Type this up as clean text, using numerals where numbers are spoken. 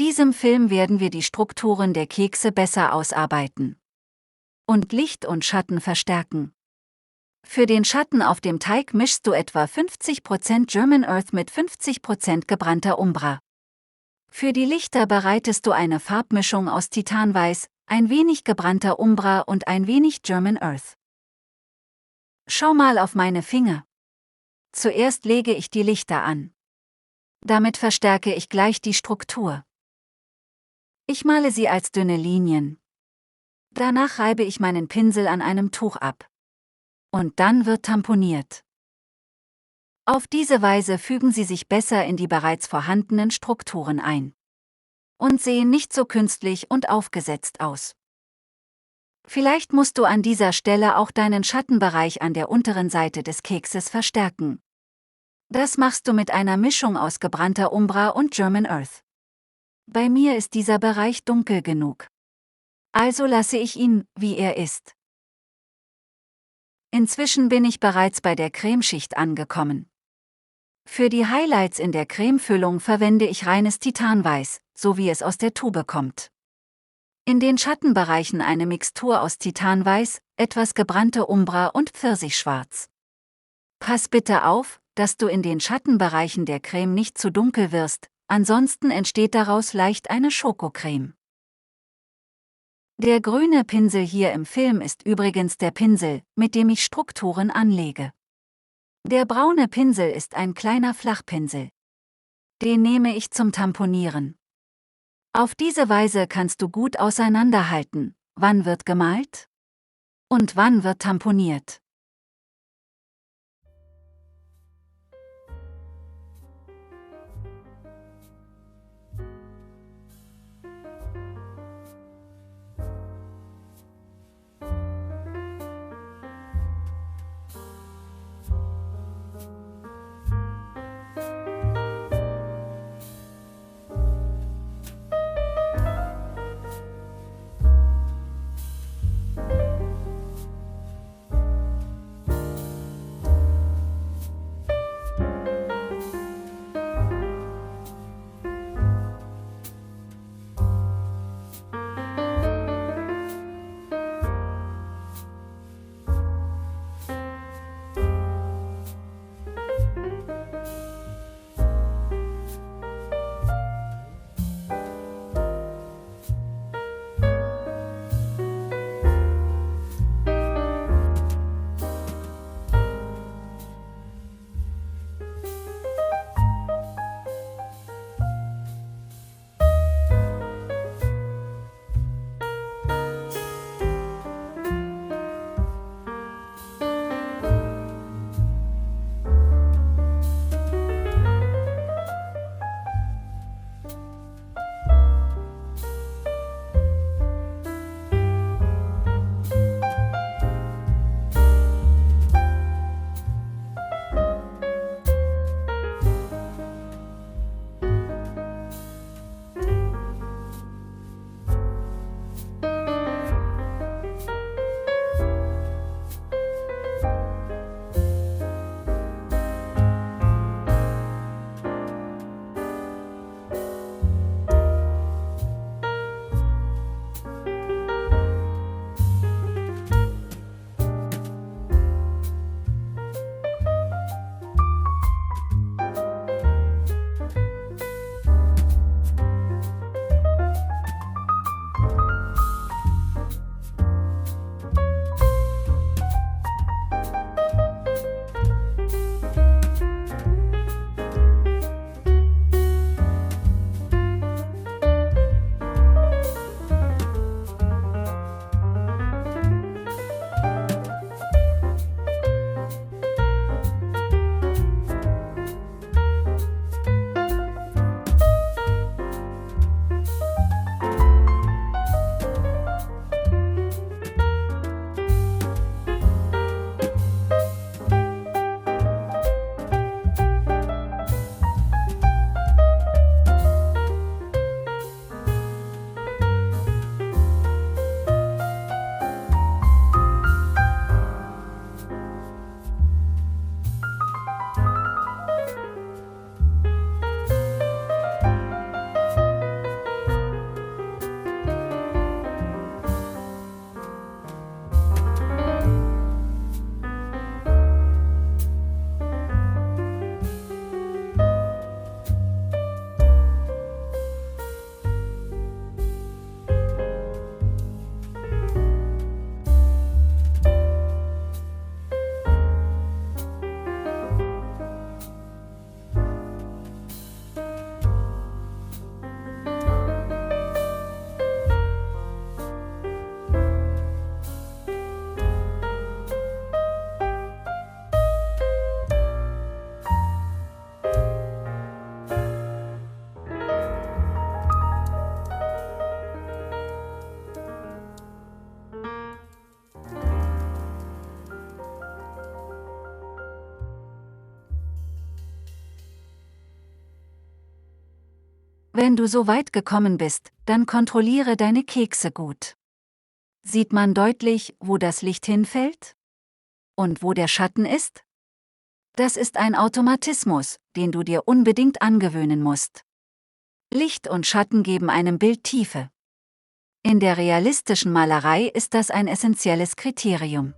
diesem Film werden wir die Strukturen der Kekse besser ausarbeiten und Licht und Schatten verstärken. Für den Schatten auf dem Teig mischst du etwa 50% German Earth mit 50% gebrannter Umbra. Für die Lichter bereitest du eine Farbmischung aus Titanweiß, ein wenig gebrannter Umbra und ein wenig German Earth. Schau mal auf meine Finger. Zuerst lege ich die Lichter an. Damit verstärke ich gleich die Struktur. Ich male sie als dünne Linien. Danach reibe ich meinen Pinsel an einem Tuch ab. Und dann wird tamponiert. Auf diese Weise fügen sie sich besser in die bereits vorhandenen Strukturen ein. Und sehen nicht so künstlich und aufgesetzt aus. Vielleicht musst du an dieser Stelle auch deinen Schattenbereich an der unteren Seite des Kekses verstärken. Das machst du mit einer Mischung aus gebrannter Umbra und German Earth. Bei mir ist dieser Bereich dunkel genug. Also lasse ich ihn, wie er ist. Inzwischen bin ich bereits bei der Cremeschicht angekommen. Für die Highlights in der Cremefüllung verwende ich reines Titanweiß, so wie es aus der Tube kommt. In den Schattenbereichen eine Mixtur aus Titanweiß, etwas gebrannte Umbra und Pfirsichschwarz. Pass bitte auf, dass du in den Schattenbereichen der Creme nicht zu dunkel wirst, ansonsten entsteht daraus leicht eine Schokocreme. Der grüne Pinsel hier im Film ist übrigens der Pinsel, mit dem ich Strukturen anlege. Der braune Pinsel ist ein kleiner Flachpinsel. Den nehme ich zum Tamponieren. Auf diese Weise kannst du gut auseinanderhalten, wann wird gemalt und wann wird tamponiert. Wenn du so weit gekommen bist, dann kontrolliere deine Kekse gut. Sieht man deutlich, wo das Licht hinfällt? Und wo der Schatten ist? Das ist ein Automatismus, den du dir unbedingt angewöhnen musst. Licht und Schatten geben einem Bild Tiefe. In der realistischen Malerei ist das ein essentielles Kriterium.